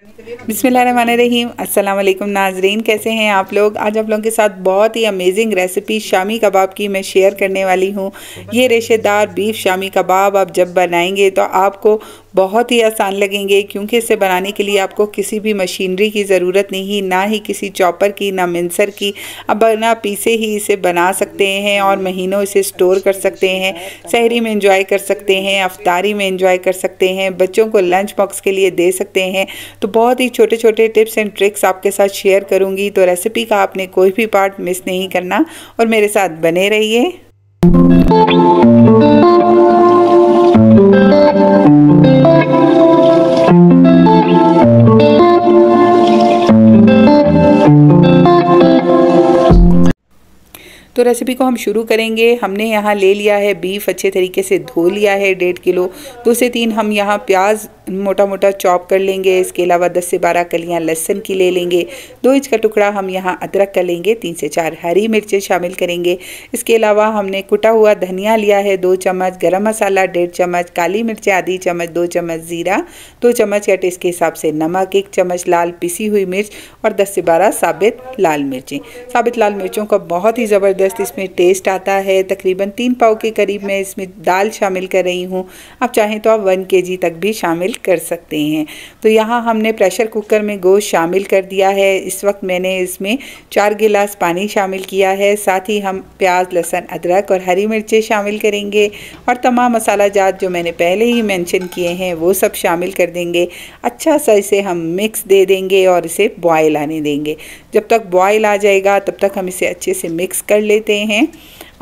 बिस्मिल्लाहिर्रहमानिर्रहीम। अस्सलाम वालेकुम नाजरीन, कैसे हैं आप लोग। आज आप लोगों के साथ बहुत ही अमेजिंग रेसिपी शामी कबाब की मैं शेयर करने वाली हूँ। ये रेशेदार बीफ शामी कबाब आप जब बनाएंगे तो आपको बहुत ही आसान लगेंगे, क्योंकि इसे बनाने के लिए आपको किसी भी मशीनरी की ज़रूरत नहीं, ना ही किसी चॉपर की, ना मिक्सर की। अब बिना पीसे ही इसे बना सकते हैं और महीनों इसे स्टोर कर सकते हैं। सहरी में एंजॉय कर सकते हैं, अफ्तारी में एंजॉय कर सकते हैं, बच्चों को लंच बॉक्स के लिए दे सकते हैं। तो बहुत ही छोटे छोटे टिप्स एंड ट्रिक्स आपके साथ शेयर करूंगी, तो रेसिपी का आपने कोई भी पार्ट मिस नहीं करना और मेरे साथ बने रहिए। तो रेसिपी को हम शुरू करेंगे। हमने यहाँ ले लिया है बीफ, अच्छे तरीके से धो लिया है 1.5 किलो। 2 से 3 हम यहाँ प्याज मोटा मोटा चॉप कर लेंगे। इसके अलावा 10 से 12 कलियाँ लहसुन की ले लेंगे। 2 इंच का टुकड़ा हम यहाँ अदरक का लेंगे। 3 से 4 हरी मिर्चें शामिल करेंगे। इसके अलावा हमने कुटा हुआ धनिया लिया है 2 चम्मच, गरम मसाला 1.5 चम्मच, काली मिर्चें आधी चम्मच, 2 चम्मच ज़ीरा, 2 चम्मच या टेस्ट के हिसाब से नमक, 1 चम्मच लाल पिसी हुई मिर्च और 10 से 12 साबित लाल मिर्चें। साबित लाल मिर्चों का बहुत ही ज़बरदस्त इसमें टेस्ट आता है। तकरीबन 3 पाव के करीब मैं इसमें दाल शामिल कर रही हूँ। आप चाहें तो आप 1 kg तक भी शामिल कर सकते हैं। तो यहाँ हमने प्रेशर कुकर में गोश्त शामिल कर दिया है। इस वक्त मैंने इसमें 4 गिलास पानी शामिल किया है। साथ ही हम प्याज, लहसुन, अदरक और हरी मिर्चें शामिल करेंगे और तमाम मसाला जात जो मैंने पहले ही मेंशन किए हैं वो सब शामिल कर देंगे। अच्छा सा इसे हम मिक्स दे देंगे और इसे बॉयल आने देंगे। जब तक बॉयल आ जाएगा तब तक हम इसे अच्छे से मिक्स कर लेते हैं।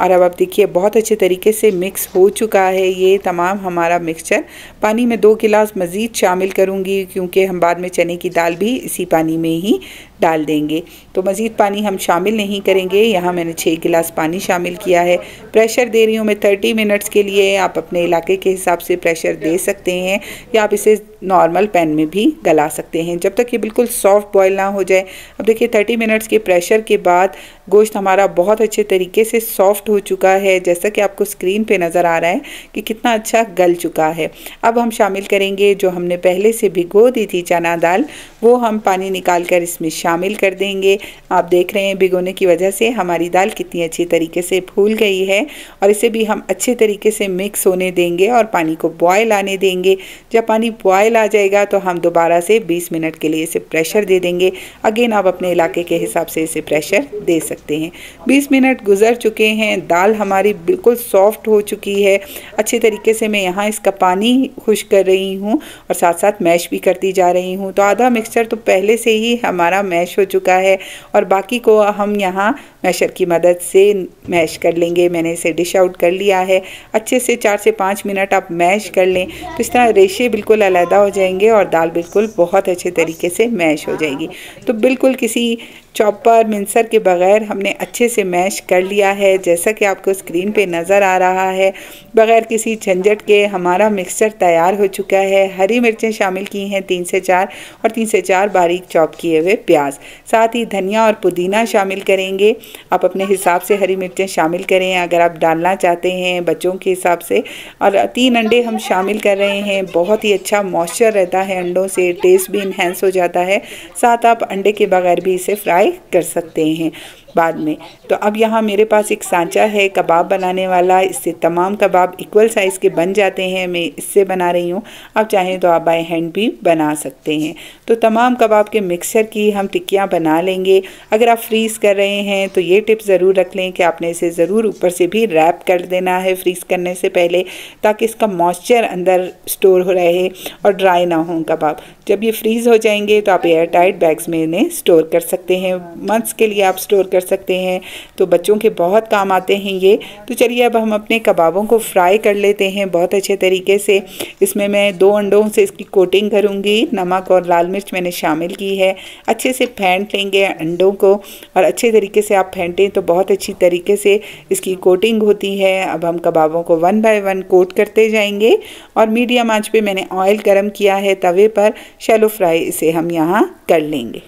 और अब आप देखिए बहुत अच्छे तरीके से मिक्स हो चुका है ये तमाम हमारा मिक्सचर। पानी में 2 गिलास मज़ीद शामिल करूँगी, क्योंकि हम बाद में चने की दाल भी इसी पानी में ही डाल देंगे। तो मज़ीद पानी हम शामिल नहीं करेंगे। यहाँ मैंने 6 गिलास पानी शामिल किया है। प्रेशर दे रही हूँ मैं 30 मिनट्स के लिए। आप अपने इलाके के हिसाब से प्रेशर दे सकते हैं या आप इसे नॉर्मल पैन में भी गला सकते हैं, जब तक ये बिल्कुल सॉफ्ट बॉयल ना हो जाए। अब देखिए 30 मिनट्स के प्रेशर के बाद गोश्त हमारा बहुत अच्छे तरीके से सॉफ्ट हो चुका है, जैसा कि आपको स्क्रीन पे नज़र आ रहा है कि कितना अच्छा गल चुका है। अब हम शामिल करेंगे जो हमने पहले से भिगो दी थी चना दाल, वो हम पानी निकाल कर इसमें शामिल कर देंगे। आप देख रहे हैं भिगोने की वजह से हमारी दाल कितनी अच्छी तरीके से फूल गई है। और इसे भी हम अच्छे तरीके से मिक्स होने देंगे और पानी को बॉयल आने देंगे। जब पानी बॉयल आ जाएगा तो हम दोबारा से 20 मिनट के लिए इसे प्रेशर दे देंगे। अगेन आप अपने इलाके के हिसाब से इसे प्रेशर दे सकते हैं। 20 मिनट गुजर चुके हैं, दाल हमारी बिल्कुल सॉफ्ट हो चुकी है। अच्छे तरीके से मैं यहाँ इसका पानी खुश कर रही हूँ और साथ साथ मैश भी करती जा रही हूँ। तो आधा मिक्सचर तो पहले से ही हमारा मैश हो चुका है और बाकी को हम यहाँ मैशर की मदद से मैश कर लेंगे। मैंने इसे डिश आउट कर लिया है। अच्छे से 4 से 5 मिनट आप मैश कर लें तो इस तरह रेशे बिल्कुल अलग हो जाएंगे और दाल बिल्कुल बहुत अच्छे तरीके से मैश हो जाएगी। तो बिल्कुल किसी चॉपर मिक्सर के बगैर हमने अच्छे से मैश कर लिया है, जैसा कि आपको स्क्रीन पे नज़र आ रहा है। बगैर किसी झंझट के हमारा मिक्सचर तैयार हो चुका है। हरी मिर्चें शामिल की हैं 3 से 4 और 3 से 4 बारीक चॉप किए हुए प्याज। साथ ही धनिया और पुदीना शामिल करेंगे। आप अपने हिसाब से हरी मिर्चें शामिल करें अगर आप डालना चाहते हैं बच्चों के हिसाब से। और 3 अंडे हम शामिल कर रहे हैं। बहुत ही अच्छा मॉइस्चर रहता है अंडों से, टेस्ट भी इन्हेंस हो जाता है। साथ आप अंडे के बगैर भी इसे फ्राई कर सकते हैं बाद में। तो अब यहाँ मेरे पास एक सांचा है कबाब बनाने वाला, इससे तमाम कबाब इक्वल साइज़ के बन जाते हैं। मैं इससे बना रही हूँ, आप चाहें तो आप बाय हैंड भी बना सकते हैं। तो तमाम कबाब के मिक्सचर की हम टिक्कियाँ बना लेंगे। अगर आप फ्रीज़ कर रहे हैं तो ये टिप ज़रूर रख लें कि आपने इसे ज़रूर ऊपर से भी रैप कर देना है फ्रीज़ करने से पहले, ताकि इसका मॉइस्चर अंदर स्टोर हो रहे और ड्राई ना हो कबाब। जब ये फ्रीज़ हो जाएंगे तो आप एयर टाइट बैग्स में इन्हें स्टोर कर सकते हैं। मंथ्स के लिए आप स्टोर कर सकते हैं। तो बच्चों के बहुत काम आते हैं ये। तो चलिए अब हम अपने कबाबों को फ्राई कर लेते हैं बहुत अच्छे तरीके से। इसमें मैं 2 अंडों से इसकी कोटिंग करूँगी। नमक और लाल मिर्च मैंने शामिल की है। अच्छे से फेंट लेंगे अंडों को और अच्छे तरीके से आप फेंटें तो बहुत अच्छी तरीके से इसकी कोटिंग होती है। अब हम कबाबों को 1 बाय 1 कोट करते जाएंगे और मीडियम आंच पे मैंने ऑयल गरम किया है तवे पर। शैलो फ्राई इसे हम यहाँ कर लेंगे।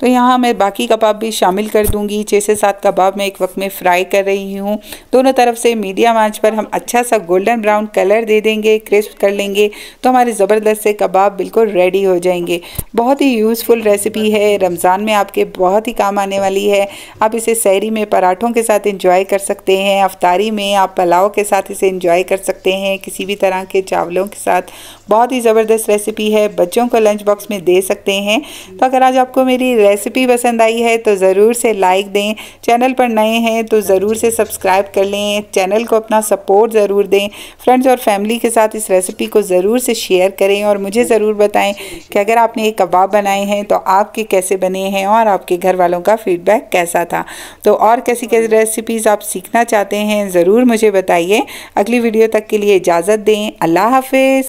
तो यहाँ मैं बाकी कबाब भी शामिल कर दूंगी। 6 से 7 कबाब मैं एक वक्त में फ्राई कर रही हूँ। दोनों तरफ से मीडियम आंच पर हम अच्छा सा गोल्डन ब्राउन कलर दे देंगे, क्रिस्प कर लेंगे तो हमारे ज़बरदस्त से कबाब बिल्कुल रेडी हो जाएंगे। बहुत ही यूज़फुल रेसिपी है, रमज़ान में आपके बहुत ही काम आने वाली है। आप इसे सहरी में पराठों के साथ इंजॉय कर सकते हैं, अफ्तारी में आप पुलाव के साथ इसे इंजॉय कर सकते हैं, किसी भी तरह के चावलों के साथ। बहुत ही ज़बरदस्त रेसिपी है, बच्चों को लंच बॉक्स में दे सकते हैं। तो अगर आज आपको मेरी रेसिपी पसंद आई है तो ज़रूर से लाइक दें, चैनल पर नए हैं तो ज़रूर से सब्सक्राइब कर लें, चैनल को अपना सपोर्ट ज़रूर दें, फ्रेंड्स और फैमिली के साथ इस रेसिपी को ज़रूर से शेयर करें और मुझे ज़रूर बताएं कि अगर आपने ये कबाब बनाए हैं तो आपके कैसे बने हैं और आपके घर वालों का फीडबैक कैसा था। तो और कैसी कैसी रेसिपीज़ आप सीखना चाहते हैं ज़रूर मुझे बताइए। अगली वीडियो तक के लिए इजाज़त दें। अल्लाह हाफिज़।